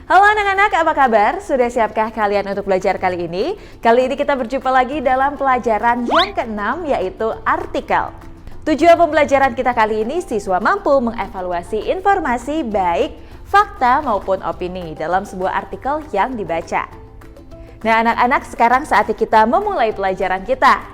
Halo anak-anak, apa kabar? Sudah siapkah kalian untuk belajar kali ini? Kali ini kita berjumpa lagi dalam pelajaran yang ke-6 yaitu artikel. Tujuan pembelajaran kita kali ini siswa mampu mengevaluasi informasi baik fakta maupun opini dalam sebuah artikel yang dibaca. Nah anak-anak, sekarang saatnya kita memulai pelajaran kita.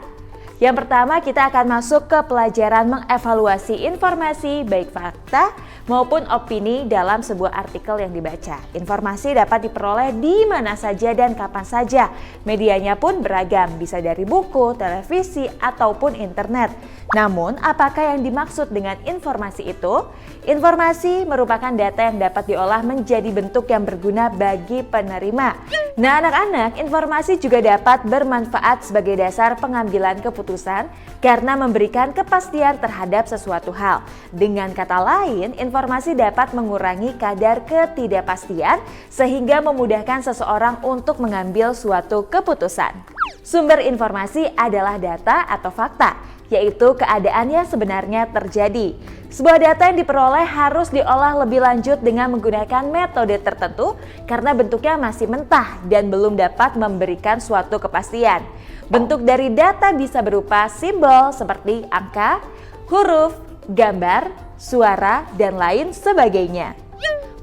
Yang pertama kita akan masuk ke pelajaran mengevaluasi informasi baik fakta maupun opini dalam sebuah artikel yang dibaca. Informasi dapat diperoleh di mana saja dan kapan saja. Medianya pun beragam, bisa dari buku, televisi, ataupun internet. Namun, apakah yang dimaksud dengan informasi itu? Informasi merupakan data yang dapat diolah menjadi bentuk yang berguna bagi penerima. Nah anak-anak, informasi juga dapat bermanfaat sebagai dasar pengambilan keputusan karena memberikan kepastian terhadap sesuatu hal. Dengan kata lain, informasi dapat mengurangi kadar ketidakpastian sehingga memudahkan seseorang untuk mengambil suatu keputusan. Sumber informasi adalah data atau fakta, yaitu keadaan yang sebenarnya terjadi. Sebuah data yang diperoleh harus diolah lebih lanjut dengan menggunakan metode tertentu karena bentuknya masih mentah dan belum dapat memberikan suatu kepastian. Bentuk dari data bisa berupa simbol seperti angka, huruf, gambar, suara, dan lain sebagainya.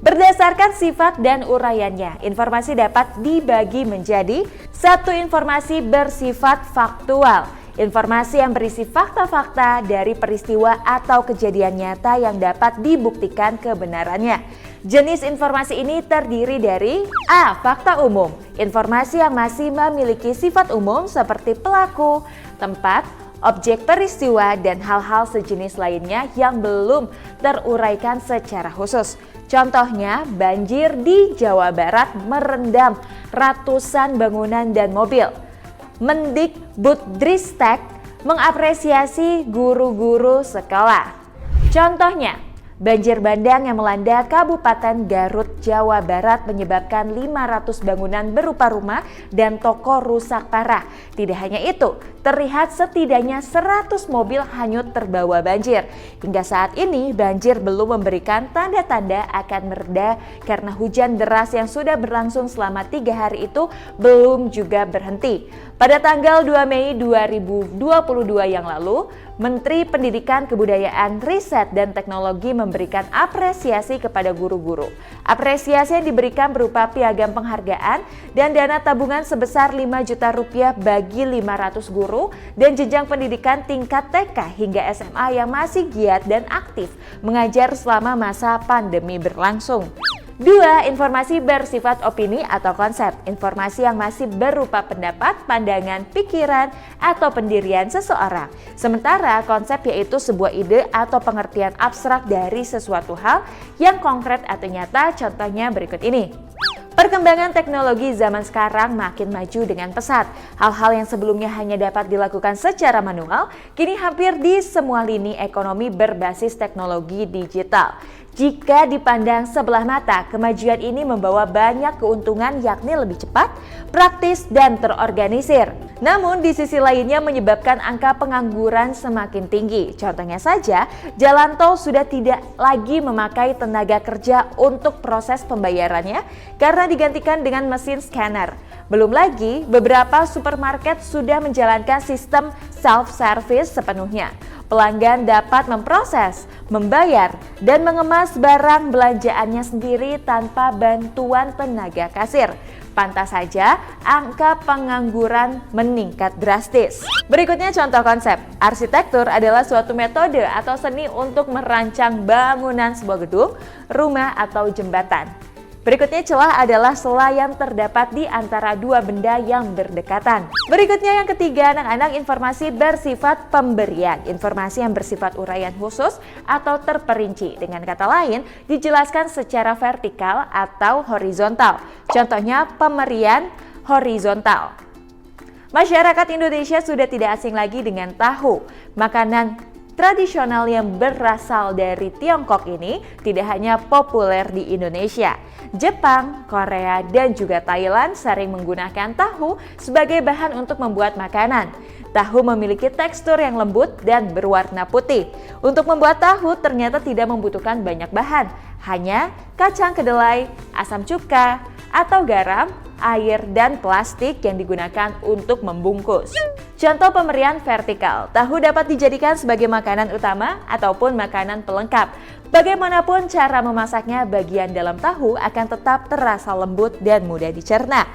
Berdasarkan sifat dan uraiannya, informasi dapat dibagi menjadi satu informasi bersifat faktual. Informasi yang berisi fakta-fakta dari peristiwa atau kejadian nyata yang dapat dibuktikan kebenarannya. Jenis informasi ini terdiri dari A. Fakta umum. Informasi yang masih memiliki sifat umum seperti pelaku, tempat, objek peristiwa, dan hal-hal sejenis lainnya yang belum teruraikan secara khusus. Contohnya, banjir di Jawa Barat merendam ratusan bangunan dan mobil. Mendikbudristek mengapresiasi guru-guru sekolah. Contohnya, banjir bandang yang melanda Kabupaten Garut, Jawa Barat menyebabkan 500 bangunan berupa rumah dan toko rusak parah. Tidak hanya itu, terlihat setidaknya 100 mobil hanyut terbawa banjir. Hingga saat ini, banjir belum memberikan tanda-tanda akan mereda karena hujan deras yang sudah berlangsung selama 3 hari itu belum juga berhenti. Pada tanggal 2 Mei 2022 yang lalu, Menteri Pendidikan, Kebudayaan, Riset, dan Teknologi memberikan apresiasi kepada guru-guru. Apresiasi yang diberikan berupa piagam penghargaan dan dana tabungan sebesar 5 juta rupiah bagi 500 guru dan jenjang pendidikan tingkat TK hingga SMA yang masih giat dan aktif mengajar selama masa pandemi berlangsung. 2. Informasi bersifat opini atau konsep. Informasi yang masih berupa pendapat, pandangan, pikiran, atau pendirian seseorang. Sementara konsep yaitu sebuah ide atau pengertian abstrak dari sesuatu hal yang konkret atau nyata. Contohnya berikut ini. Perkembangan teknologi zaman sekarang makin maju dengan pesat. Hal-hal yang sebelumnya hanya dapat dilakukan secara manual, kini hampir di semua lini ekonomi berbasis teknologi digital. Jika dipandang sebelah mata, kemajuan ini membawa banyak keuntungan yakni lebih cepat, praktis, dan terorganisir. Namun di sisi lainnya menyebabkan angka pengangguran semakin tinggi. Contohnya saja, jalan tol sudah tidak lagi memakai tenaga kerja untuk proses pembayarannya karena digantikan dengan mesin scanner. Belum lagi, beberapa supermarket sudah menjalankan sistem self-service sepenuhnya. Pelanggan dapat memproses, membayar, dan mengemas barang belanjaannya sendiri tanpa bantuan tenaga kasir. Pantas saja, angka pengangguran meningkat drastis. Berikutnya contoh konsep. Arsitektur adalah suatu metode atau seni untuk merancang bangunan sebuah gedung, rumah, atau jembatan. Berikutnya celah adalah celah yang terdapat di antara dua benda yang berdekatan. Berikutnya yang ketiga, anak-anak, informasi bersifat pemberian. Informasi yang bersifat uraian khusus atau terperinci. Dengan kata lain, dijelaskan secara vertikal atau horizontal. Contohnya pemberian horizontal. Masyarakat Indonesia sudah tidak asing lagi dengan tahu. Makanan tradisional yang berasal dari Tiongkok ini tidak hanya populer di Indonesia. Jepang, Korea, dan juga Thailand sering menggunakan tahu sebagai bahan untuk membuat makanan. Tahu memiliki tekstur yang lembut dan berwarna putih. Untuk membuat tahu ternyata tidak membutuhkan banyak bahan, hanya kacang kedelai, asam cuka, atau garam, air, dan plastik yang digunakan untuk membungkus. Contoh pemberian vertikal, tahu dapat dijadikan sebagai makanan utama ataupun makanan pelengkap. Bagaimanapun cara memasaknya, bagian dalam tahu akan tetap terasa lembut dan mudah dicerna.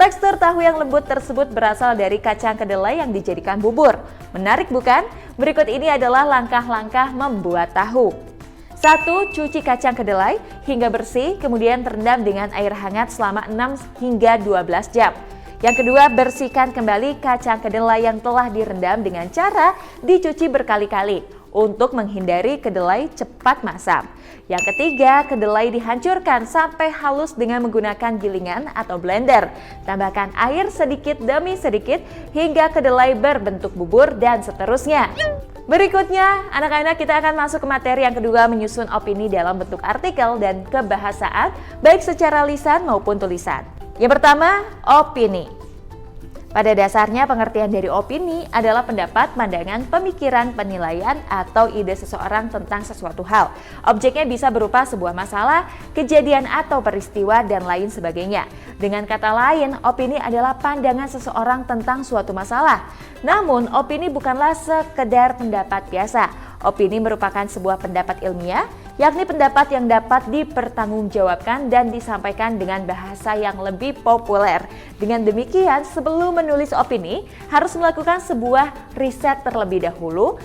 Tekstur tahu yang lembut tersebut berasal dari kacang kedelai yang dijadikan bubur. Menarik bukan? Berikut ini adalah langkah-langkah membuat tahu. 1. Cuci kacang kedelai hingga bersih, kemudian terendam dengan air hangat selama 6 hingga 12 jam. Yang kedua, bersihkan kembali kacang kedelai yang telah direndam dengan cara dicuci berkali-kali untuk menghindari kedelai cepat masam. Yang ketiga, kedelai dihancurkan sampai halus dengan menggunakan gilingan atau blender. Tambahkan air sedikit demi sedikit hingga kedelai berbentuk bubur dan seterusnya. Berikutnya, anak-anak, kita akan masuk ke materi yang kedua, menyusun opini dalam bentuk artikel dan kebahasaan, baik secara lisan maupun tulisan. Yang pertama, opini. Pada dasarnya pengertian dari opini adalah pendapat, pandangan, pemikiran, penilaian, atau ide seseorang tentang sesuatu hal. Objeknya bisa berupa sebuah masalah, kejadian atau peristiwa, dan lain sebagainya. Dengan kata lain, opini adalah pandangan seseorang tentang suatu masalah. Namun, opini bukanlah sekedar pendapat biasa. Opini merupakan sebuah pendapat ilmiah, yakni pendapat yang dapat dipertanggungjawabkan dan disampaikan dengan bahasa yang lebih populer. Dengan demikian, sebelum menulis opini, harus melakukan sebuah riset terlebih dahulu.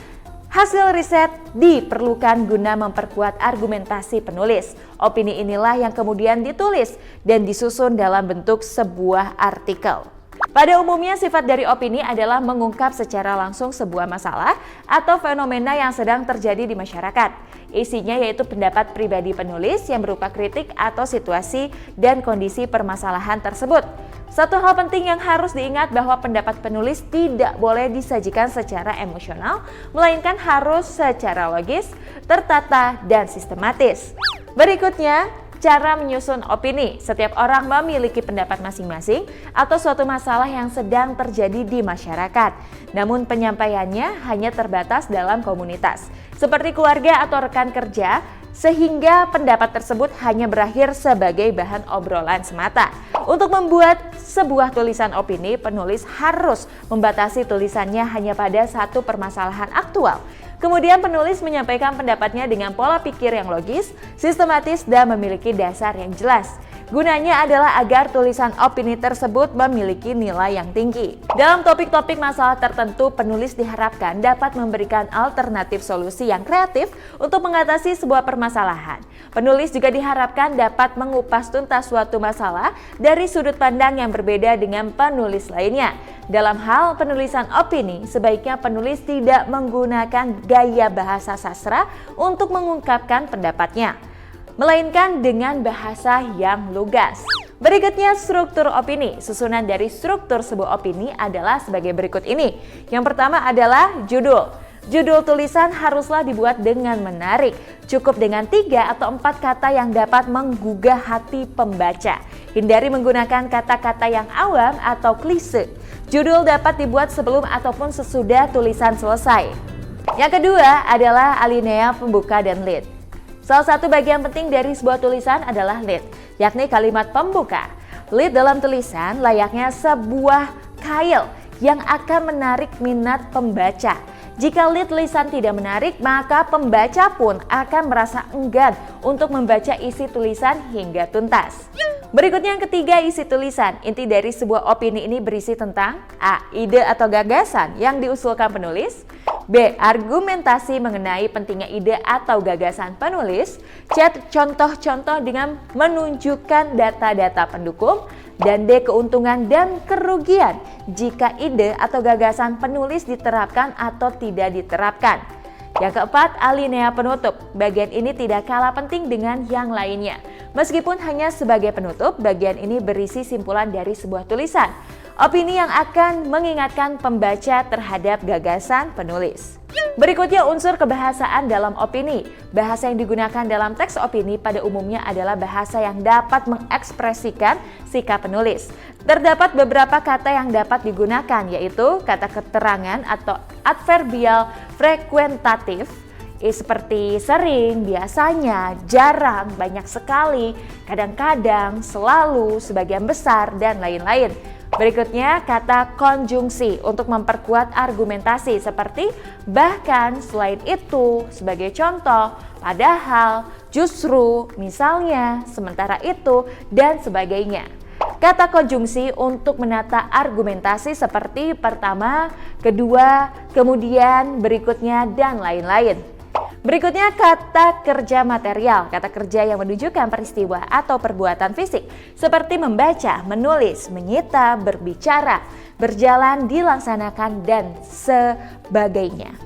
Hasil riset diperlukan guna memperkuat argumentasi penulis. Opini inilah yang kemudian ditulis dan disusun dalam bentuk sebuah artikel. Pada umumnya, sifat dari opini adalah mengungkap secara langsung sebuah masalah atau fenomena yang sedang terjadi di masyarakat. Isinya yaitu pendapat pribadi penulis yang berupa kritik atau situasi dan kondisi permasalahan tersebut. Satu hal penting yang harus diingat bahwa pendapat penulis tidak boleh disajikan secara emosional, melainkan harus secara logis, tertata, dan sistematis. Berikutnya, cara menyusun opini. Setiap orang memiliki pendapat masing-masing atau suatu masalah yang sedang terjadi di masyarakat. Namun penyampaiannya hanya terbatas dalam komunitas, seperti keluarga atau rekan kerja, sehingga pendapat tersebut hanya berakhir sebagai bahan obrolan semata. Untuk membuat sebuah tulisan opini, penulis harus membatasi tulisannya hanya pada satu permasalahan aktual. Kemudian penulis menyampaikan pendapatnya dengan pola pikir yang logis, sistematis, dan memiliki dasar yang jelas. Gunanya adalah agar tulisan opini tersebut memiliki nilai yang tinggi. Dalam topik-topik masalah tertentu, penulis diharapkan dapat memberikan alternatif solusi yang kreatif untuk mengatasi sebuah permasalahan. Penulis juga diharapkan dapat mengupas tuntas suatu masalah dari sudut pandang yang berbeda dengan penulis lainnya. Dalam hal penulisan opini, sebaiknya penulis tidak menggunakan gaya bahasa sastra untuk mengungkapkan pendapatnya, melainkan dengan bahasa yang lugas. Berikutnya, struktur opini. Susunan dari struktur sebuah opini adalah sebagai berikut ini. Yang pertama adalah judul. Judul tulisan haruslah dibuat dengan menarik. Cukup dengan 3 atau 4 kata yang dapat menggugah hati pembaca. Hindari menggunakan kata-kata yang awam atau klise. Judul dapat dibuat sebelum ataupun sesudah tulisan selesai. Yang kedua adalah alinea pembuka dan lead. Salah satu bagian penting dari sebuah tulisan adalah lead, yakni kalimat pembuka. Lead dalam tulisan layaknya sebuah kail yang akan menarik minat pembaca. Jika lead tulisan tidak menarik, maka pembaca pun akan merasa enggan untuk membaca isi tulisan hingga tuntas. Berikutnya yang ketiga, isi tulisan. Inti dari sebuah opini ini berisi tentang A. Ide atau gagasan yang diusulkan penulis. B. Argumentasi mengenai pentingnya ide atau gagasan penulis. C. Contoh-contoh dengan menunjukkan data-data pendukung. Dan D. Keuntungan dan kerugian jika ide atau gagasan penulis diterapkan atau tidak diterapkan. Yang keempat, alinea penutup. Bagian ini tidak kalah penting dengan yang lainnya. Meskipun hanya sebagai penutup, bagian ini berisi simpulan dari sebuah tulisan. Opini yang akan mengingatkan pembaca terhadap gagasan penulis. Berikutnya unsur kebahasaan dalam opini. Bahasa yang digunakan dalam teks opini pada umumnya adalah bahasa yang dapat mengekspresikan sikap penulis. Terdapat beberapa kata yang dapat digunakan, yaitu kata keterangan atau adverbial frekuentatif, seperti sering, biasanya, jarang, banyak sekali, kadang-kadang, selalu, sebagian besar, dan lain-lain. Berikutnya kata konjungsi untuk memperkuat argumentasi seperti bahkan, selain itu, sebagai contoh, padahal, justru, misalnya, sementara itu, dan sebagainya. Kata konjungsi untuk menata argumentasi seperti pertama, kedua, kemudian, berikutnya, dan lain-lain. Berikutnya kata kerja material, kata kerja yang menunjukkan peristiwa atau perbuatan fisik seperti membaca, menulis, menyita, berbicara, berjalan, dilaksanakan, dan sebagainya.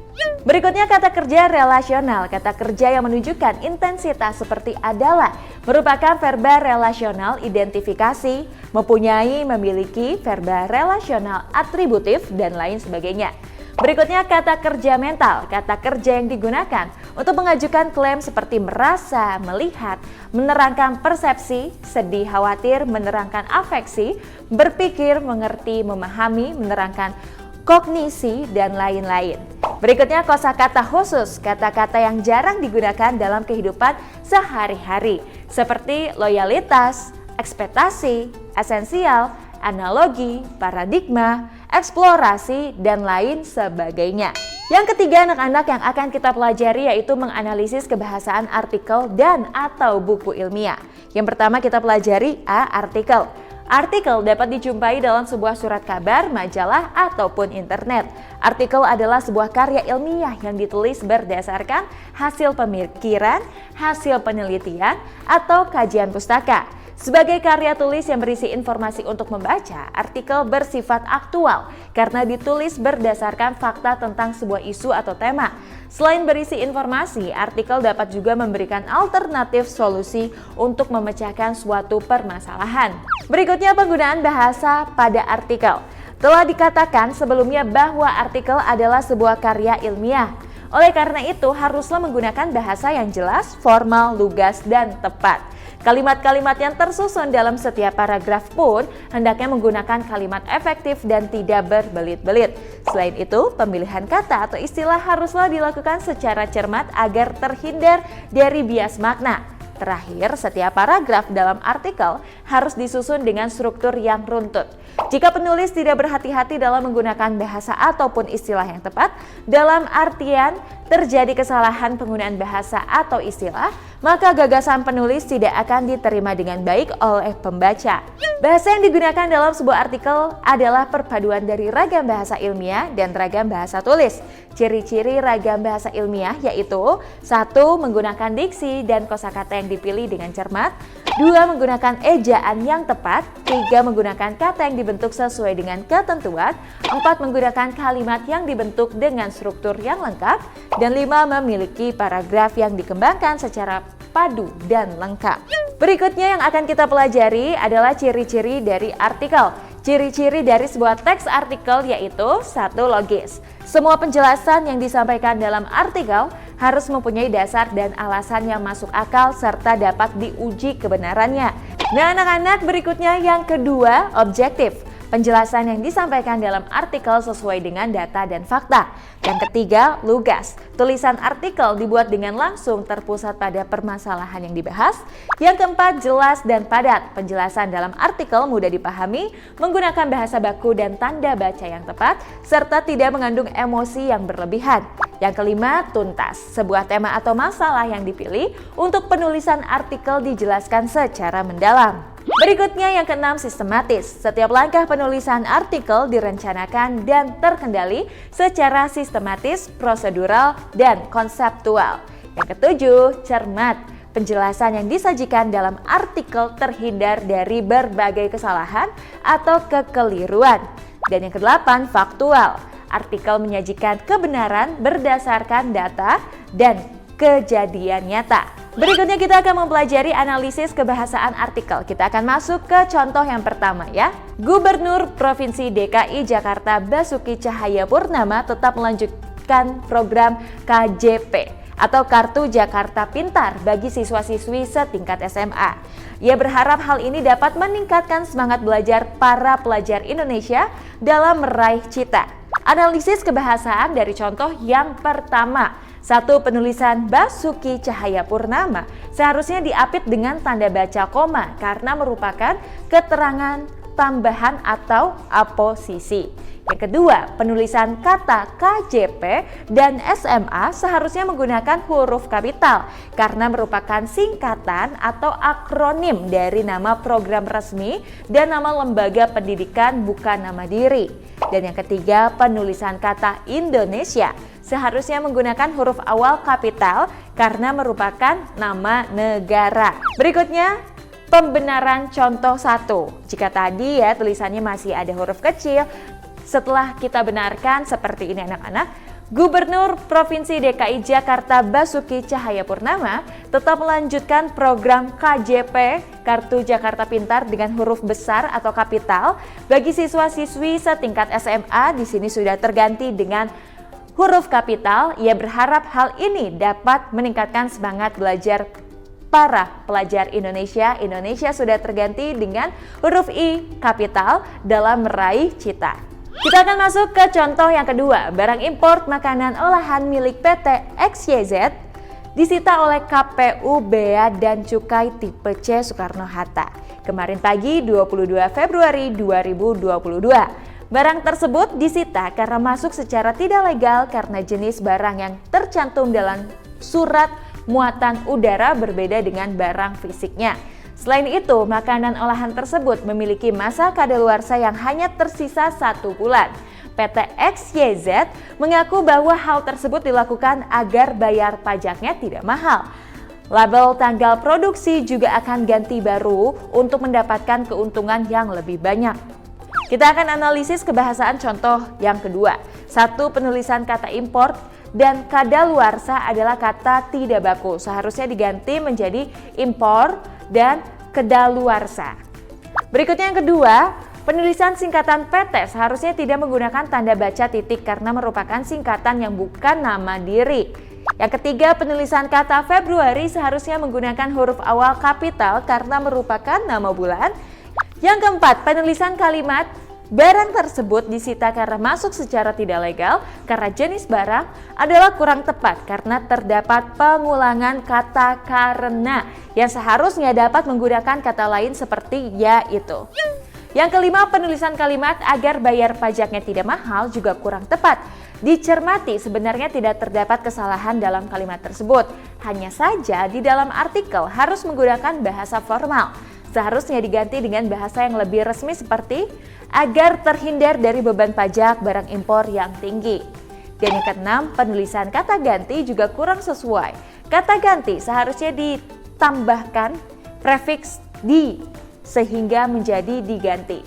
Berikutnya kata kerja relasional, kata kerja yang menunjukkan intensitas seperti adalah, merupakan verba relasional identifikasi, mempunyai, memiliki, verba relasional atributif, dan lain sebagainya. Berikutnya kata kerja mental, kata kerja yang digunakan untuk mengajukan klaim seperti merasa, melihat, menerangkan persepsi, sedih, khawatir, menerangkan afeksi, berpikir, mengerti, memahami, menerangkan kognisi, dan lain-lain. Berikutnya kosakata khusus, kata-kata yang jarang digunakan dalam kehidupan sehari-hari seperti loyalitas, ekspektasi, esensial, analogi, paradigma, eksplorasi, dan lain sebagainya. Yang ketiga anak-anak yang akan kita pelajari yaitu menganalisis kebahasaan artikel dan atau buku ilmiah. Yang pertama kita pelajari A. Artikel. Artikel dapat dijumpai dalam sebuah surat kabar, majalah, ataupun internet. Artikel adalah sebuah karya ilmiah yang ditulis berdasarkan hasil pemikiran, hasil penelitian, atau kajian pustaka. Sebagai karya tulis yang berisi informasi untuk membaca, artikel bersifat aktual karena ditulis berdasarkan fakta tentang sebuah isu atau tema. Selain berisi informasi, artikel dapat juga memberikan alternatif solusi untuk memecahkan suatu permasalahan. Berikutnya penggunaan bahasa pada artikel. Telah dikatakan sebelumnya bahwa artikel adalah sebuah karya ilmiah. Oleh karena itu haruslah menggunakan bahasa yang jelas, formal, lugas, dan tepat. Kalimat-kalimat yang tersusun dalam setiap paragraf pun hendaknya menggunakan kalimat efektif dan tidak berbelit-belit. Selain itu, pemilihan kata atau istilah haruslah dilakukan secara cermat agar terhindar dari bias makna. Terakhir, setiap paragraf dalam artikel harus disusun dengan struktur yang runtut. Jika penulis tidak berhati-hati dalam menggunakan bahasa ataupun istilah yang tepat, dalam artian terjadi kesalahan penggunaan bahasa atau istilah, maka gagasan penulis tidak akan diterima dengan baik oleh pembaca. Bahasa yang digunakan dalam sebuah artikel adalah perpaduan dari ragam bahasa ilmiah dan ragam bahasa tulis. Ciri-ciri ragam bahasa ilmiah yaitu 1. Menggunakan diksi dan kosakata yang dipilih dengan cermat, 2. Menggunakan ejaan yang tepat, 3. Menggunakan kata yang dibentuk sesuai dengan ketentuan, 4. Menggunakan kalimat yang dibentuk dengan struktur yang lengkap, dan 5. Memiliki paragraf yang dikembangkan secara padu dan lengkap. Berikutnya yang akan kita pelajari adalah ciri-ciri dari artikel. Ciri-ciri dari sebuah teks artikel yaitu 1. Logis. Semua penjelasan yang disampaikan dalam artikel harus mempunyai dasar dan alasan yang masuk akal serta dapat diuji kebenarannya. Nah anak-anak, berikutnya yang kedua, objektif. Penjelasan yang disampaikan dalam artikel sesuai dengan data dan fakta. Yang ketiga, lugas. Tulisan artikel dibuat dengan langsung terpusat pada permasalahan yang dibahas. Yang keempat, jelas dan padat. Penjelasan dalam artikel mudah dipahami, menggunakan bahasa baku dan tanda baca yang tepat, serta tidak mengandung emosi yang berlebihan. Yang kelima, tuntas. Sebuah tema atau masalah yang dipilih untuk penulisan artikel dijelaskan secara mendalam. Berikutnya yang keenam, sistematis. Setiap langkah penulisan artikel direncanakan dan terkendali secara sistematis, prosedural, dan konseptual. Yang ketujuh, cermat. Penjelasan yang disajikan dalam artikel terhindar dari berbagai kesalahan atau kekeliruan. Dan yang kedelapan, faktual. Artikel menyajikan kebenaran berdasarkan data dan kejadian nyata. Berikutnya kita akan mempelajari analisis kebahasaan artikel. Kita akan masuk ke contoh yang pertama ya. Gubernur Provinsi DKI Jakarta Basuki Cahayapurnama tetap melanjutkan program KJP atau Kartu Jakarta Pintar bagi siswa-siswi setingkat SMA. Ia berharap hal ini dapat meningkatkan semangat belajar para pelajar Indonesia dalam meraih cita. Analisis kebahasaan dari contoh yang pertama. Satu, penulisan Basuki Cahayapurnama seharusnya diapit dengan tanda baca koma karena merupakan keterangan tambahan atau aposisi. Yang kedua, penulisan kata KJP dan SMA seharusnya menggunakan huruf kapital karena merupakan singkatan atau akronim dari nama program resmi dan nama lembaga pendidikan, bukan nama diri. Dan yang ketiga, penulisan kata Indonesia seharusnya menggunakan huruf awal kapital karena merupakan nama negara. Berikutnya, pembenaran contoh 1. Jika tadi ya tulisannya masih ada huruf kecil, setelah kita benarkan seperti ini anak-anak, Gubernur Provinsi DKI Jakarta Basuki Cahayapurnama tetap melanjutkan program KJP Kartu Jakarta Pintar dengan huruf besar atau kapital bagi siswa-siswi setingkat SMA. Di sini sudah terganti dengan huruf kapital. Ia berharap hal ini dapat meningkatkan semangat belajar para pelajar Indonesia. Indonesia sudah terganti dengan huruf I kapital dalam meraih cita. Kita akan masuk ke contoh yang kedua. Barang impor makanan olahan milik PT XYZ disita oleh KPU Bea dan Cukai tipe C Soekarno-Hatta kemarin pagi 22 Februari 2022. Barang tersebut disita karena masuk secara tidak legal karena jenis barang yang tercantum dalam surat muatan udara berbeda dengan barang fisiknya. Selain itu, makanan olahan tersebut memiliki masa kadaluarsa yang hanya tersisa 1 bulan. PT XYZ mengaku bahwa hal tersebut dilakukan agar bayar pajaknya tidak mahal. Label tanggal produksi juga akan ganti baru untuk mendapatkan keuntungan yang lebih banyak. Kita akan analisis kebahasaan contoh yang kedua. 1. Penulisan kata import dan kadaluarsa adalah kata tidak baku. Seharusnya diganti menjadi impor dan kedaluarsa. Berikutnya yang kedua, penulisan singkatan PT seharusnya tidak menggunakan tanda baca titik karena merupakan singkatan yang bukan nama diri. Yang ketiga, penulisan kata Februari seharusnya menggunakan huruf awal kapital karena merupakan nama bulan. Yang keempat, penulisan kalimat barang tersebut disita karena masuk secara tidak legal karena jenis barang adalah kurang tepat karena terdapat pengulangan kata karena yang seharusnya dapat menggunakan kata lain seperti yaitu. Yang kelima, penulisan kalimat agar bayar pajaknya tidak mahal juga kurang tepat. Dicermati sebenarnya tidak terdapat kesalahan dalam kalimat tersebut. Hanya saja di dalam artikel harus menggunakan bahasa formal. Seharusnya diganti dengan bahasa yang lebih resmi seperti agar terhindar dari beban pajak barang impor yang tinggi. Dan yang keenam, penulisan kata ganti juga kurang sesuai. Kata ganti seharusnya ditambahkan prefiks di sehingga menjadi diganti.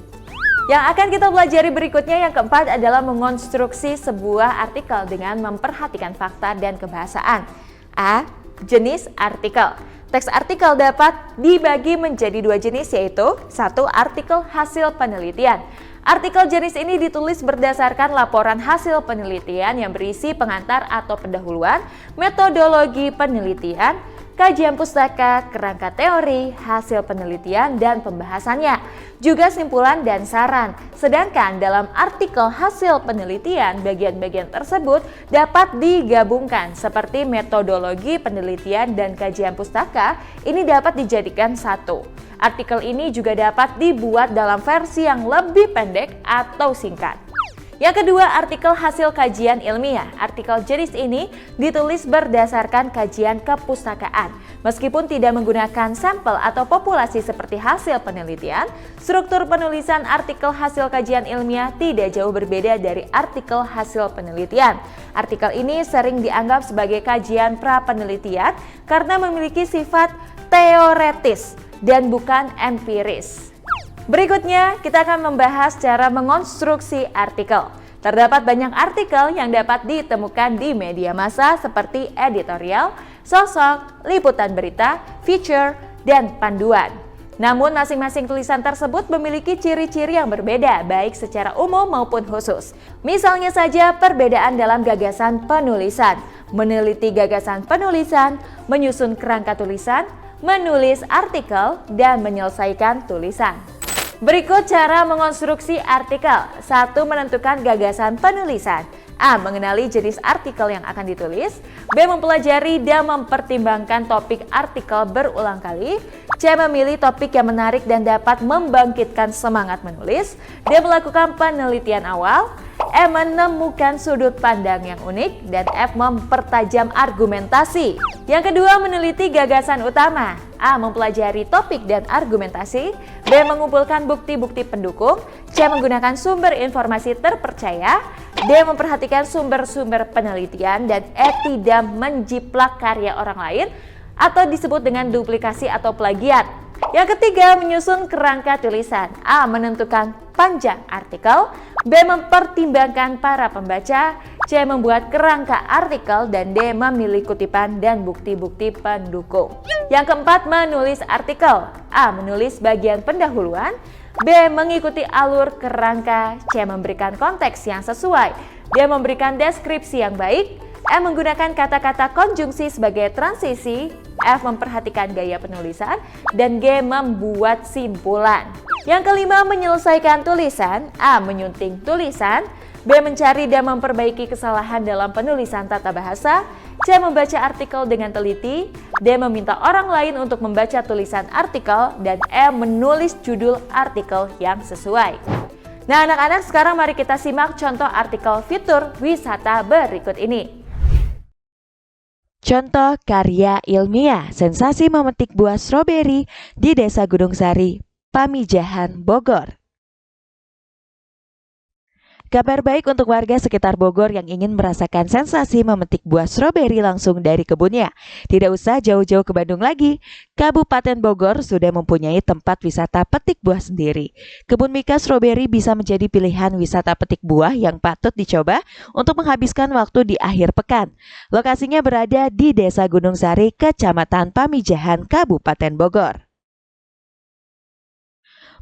Yang akan kita pelajari berikutnya yang keempat adalah mengonstruksi sebuah artikel dengan memperhatikan fakta dan kebahasaan. A. Jenis artikel. Teks artikel dapat dibagi menjadi 2 jenis yaitu 1. Artikel hasil penelitian. Artikel jenis ini ditulis berdasarkan laporan hasil penelitian yang berisi pengantar atau pendahuluan, metodologi penelitian, kajian pustaka, kerangka teori, hasil penelitian dan pembahasannya, juga simpulan dan saran. Sedangkan dalam artikel hasil penelitian, bagian-bagian tersebut dapat digabungkan seperti metodologi penelitian dan kajian pustaka. Ini dapat dijadikan satu. Artikel ini juga dapat dibuat dalam versi yang lebih pendek atau singkat. Yang kedua, artikel hasil kajian ilmiah. Artikel jenis ini ditulis berdasarkan kajian kepustakaan. Meskipun tidak menggunakan sampel atau populasi seperti hasil penelitian, struktur penulisan artikel hasil kajian ilmiah tidak jauh berbeda dari artikel hasil penelitian. Artikel ini sering dianggap sebagai kajian pra-penelitian karena memiliki sifat teoretis dan bukan empiris. Berikutnya, kita akan membahas cara mengonstruksi artikel. Terdapat banyak artikel yang dapat ditemukan di media massa seperti editorial, sosok, liputan berita, feature, dan panduan. Namun masing-masing tulisan tersebut memiliki ciri-ciri yang berbeda baik secara umum maupun khusus. Misalnya saja perbedaan dalam gagasan penulisan, meneliti gagasan penulisan, menyusun kerangka tulisan, menulis artikel, dan menyelesaikan tulisan. Berikut cara mengonstruksi artikel. 1. Menentukan gagasan penulisan. A. Mengenali jenis artikel yang akan ditulis. B. Mempelajari dan mempertimbangkan topik artikel berulang kali. C. Memilih topik yang menarik dan dapat membangkitkan semangat menulis. D. Melakukan penelitian awal. E. Menemukan sudut pandang yang unik. Dan F. Mempertajam argumentasi. Yang kedua, meneliti gagasan utama. A. Mempelajari topik dan argumentasi. B. Mengumpulkan bukti-bukti pendukung. C. Menggunakan sumber informasi terpercaya. D. Memperhatikan sumber-sumber penelitian. Dan E. Tidak menjiplak karya orang lain atau disebut dengan duplikasi atau plagiat. Yang ketiga, menyusun kerangka tulisan. A. Menentukan panjang artikel. B. Mempertimbangkan para pembaca. C. Membuat kerangka artikel. Dan D. Memilih kutipan dan bukti-bukti pendukung. Yang keempat, menulis artikel. A. Menulis bagian pendahuluan. B. Mengikuti alur kerangka. C. Memberikan konteks yang sesuai. D. Memberikan deskripsi yang baik. E. Menggunakan kata-kata konjungsi sebagai transisi. F. Memperhatikan gaya penulisan. Dan G. Membuat simpulan. Yang kelima, menyelesaikan tulisan. A. Menyunting tulisan. B. Mencari dan memperbaiki kesalahan dalam penulisan tata bahasa. C. Membaca artikel dengan teliti. D. Meminta orang lain untuk membaca tulisan artikel. Dan E. Menulis judul artikel yang sesuai. Nah anak-anak, sekarang mari kita simak contoh artikel fitur wisata berikut ini. Contoh karya ilmiah, sensasi memetik buah stroberi di Desa Gunung Sari, Pamijahan, Bogor. Kabar baik untuk warga sekitar Bogor yang ingin merasakan sensasi memetik buah stroberi langsung dari kebunnya. Tidak usah jauh-jauh ke Bandung lagi. Kabupaten Bogor sudah mempunyai tempat wisata petik buah sendiri. Kebun Mika stroberi bisa menjadi pilihan wisata petik buah yang patut dicoba untuk menghabiskan waktu di akhir pekan. Lokasinya berada di Desa Gunung Sari, Kecamatan Pamijahan, Kabupaten Bogor.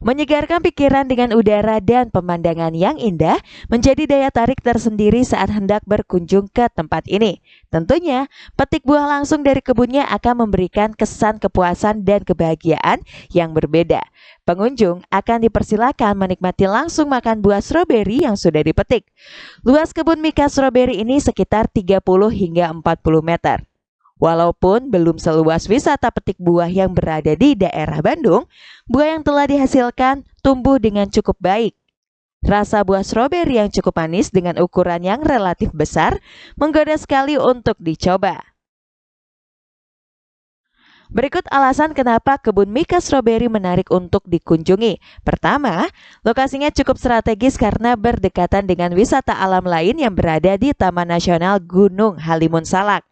Menyegarkan pikiran dengan udara dan pemandangan yang indah menjadi daya tarik tersendiri saat hendak berkunjung ke tempat ini. Tentunya, petik buah langsung dari kebunnya akan memberikan kesan kepuasan dan kebahagiaan yang berbeda. Pengunjung akan dipersilakan menikmati langsung makan buah stroberi yang sudah dipetik. Luas kebun Mika stroberi ini sekitar 30 hingga 40 meter. Walaupun belum seluas wisata petik buah yang berada di daerah Bandung, buah yang telah dihasilkan tumbuh dengan cukup baik. Rasa buah stroberi yang cukup manis dengan ukuran yang relatif besar menggoda sekali untuk dicoba. Berikut alasan kenapa kebun Mika stroberi menarik untuk dikunjungi. Pertama, lokasinya cukup strategis karena berdekatan dengan wisata alam lain yang berada di Taman Nasional Gunung Halimun Salak.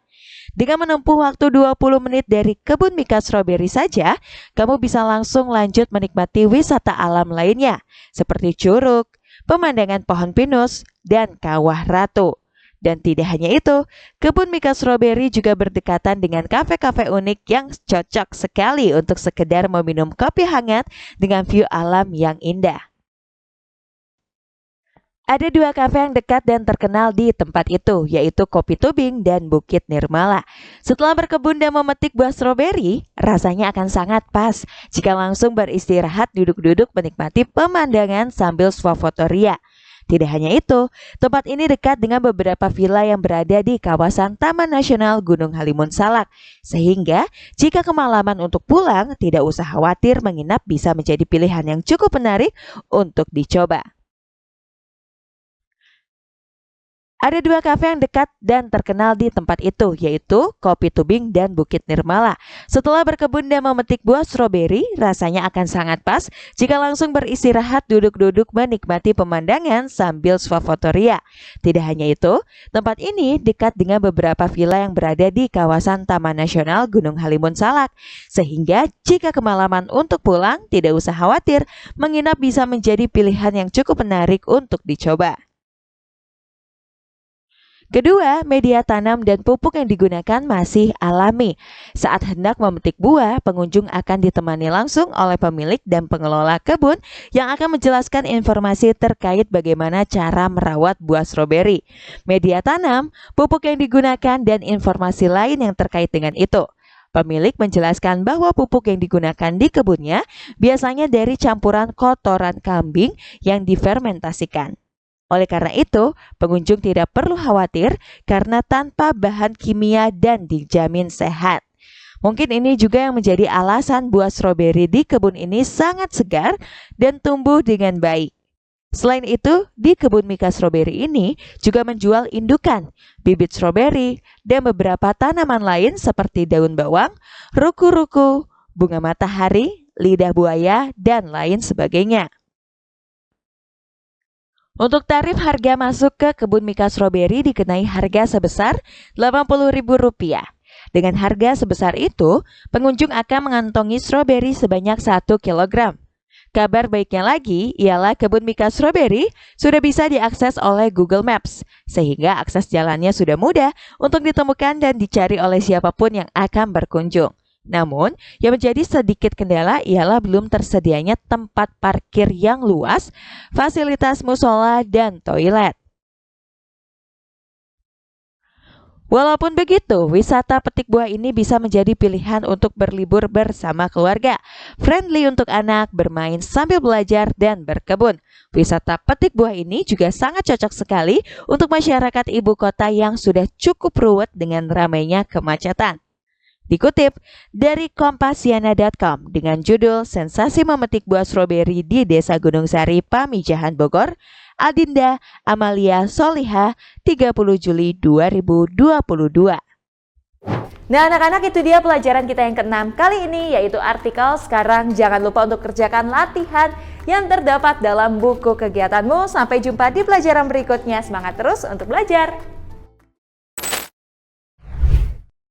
Dengan menempuh waktu 20 menit dari kebun Mika stroberi saja, kamu bisa langsung lanjut menikmati wisata alam lainnya, seperti curug, pemandangan pohon pinus, dan kawah ratu. Dan tidak hanya itu, kebun Mika stroberi juga berdekatan dengan kafe-kafe unik yang cocok sekali untuk sekedar meminum kopi hangat dengan view alam yang indah. Ada dua kafe yang dekat dan terkenal di tempat itu, yaitu Kopi Tubing dan Bukit Nirmala. Setelah berkebun dan memetik buah stroberi, rasanya akan sangat pas jika langsung beristirahat duduk-duduk menikmati pemandangan sambil swafotoria. Tidak hanya itu, tempat ini dekat dengan beberapa villa yang berada di kawasan Taman Nasional Gunung Halimun Salak. Sehingga, jika kemalaman untuk pulang, tidak usah khawatir menginap bisa menjadi pilihan yang cukup menarik untuk dicoba. Ada dua kafe yang dekat dan terkenal di tempat itu, yaitu Kopi Tubing dan Bukit Nirmala. Setelah berkebun dan memetik buah stroberi, rasanya akan sangat pas jika langsung beristirahat duduk-duduk menikmati pemandangan sambil swafotoria. Tidak hanya itu, tempat ini dekat dengan beberapa villa yang berada di kawasan Taman Nasional Gunung Halimun Salak. Sehingga jika kemalaman untuk pulang, tidak usah khawatir, menginap bisa menjadi pilihan yang cukup menarik untuk dicoba. Kedua, media tanam dan pupuk yang digunakan masih alami. Saat hendak memetik buah, pengunjung akan ditemani langsung oleh pemilik dan pengelola kebun yang akan menjelaskan informasi terkait bagaimana cara merawat buah stroberi, media tanam, pupuk yang digunakan, dan informasi lain yang terkait dengan itu. Pemilik menjelaskan bahwa pupuk yang digunakan di kebunnya biasanya dari campuran kotoran kambing yang difermentasikan. Oleh karena itu, pengunjung tidak perlu khawatir karena tanpa bahan kimia dan dijamin sehat. Mungkin ini juga yang menjadi alasan buah stroberi di kebun ini sangat segar dan tumbuh dengan baik. Selain itu, di kebun Mika stroberi ini juga menjual indukan, bibit stroberi, dan beberapa tanaman lain seperti daun bawang, ruku-ruku, bunga matahari, lidah buaya, dan lain sebagainya. Untuk tarif harga masuk ke kebun Mika stroberi dikenai harga sebesar Rp80.000. Dengan harga sebesar itu, pengunjung akan mengantongi stroberi sebanyak 1 kg. Kabar baiknya lagi ialah kebun Mika stroberi sudah bisa diakses oleh Google Maps, sehingga akses jalannya sudah mudah untuk ditemukan dan dicari oleh siapapun yang akan berkunjung. Namun, yang menjadi sedikit kendala ialah belum tersedianya tempat parkir yang luas, fasilitas musola, dan toilet. Walaupun begitu, wisata petik buah ini bisa menjadi pilihan untuk berlibur bersama keluarga, friendly untuk anak, bermain sambil belajar, dan berkebun. Wisata petik buah ini juga sangat cocok sekali untuk masyarakat ibu kota yang sudah cukup ruwet dengan ramainya kemacetan. Dikutip dari Kompasiana.com dengan judul Sensasi Memetik Buah Stroberi di Desa Gunung Sari, Pamijahan, Bogor, Adinda Amalia Soliha, 30 Juli 2022. Nah anak-anak, itu dia pelajaran kita yang ke-6 kali ini, yaitu artikel. Sekarang jangan lupa untuk kerjakan latihan yang terdapat dalam buku kegiatanmu. Sampai jumpa di pelajaran berikutnya. Semangat terus untuk belajar!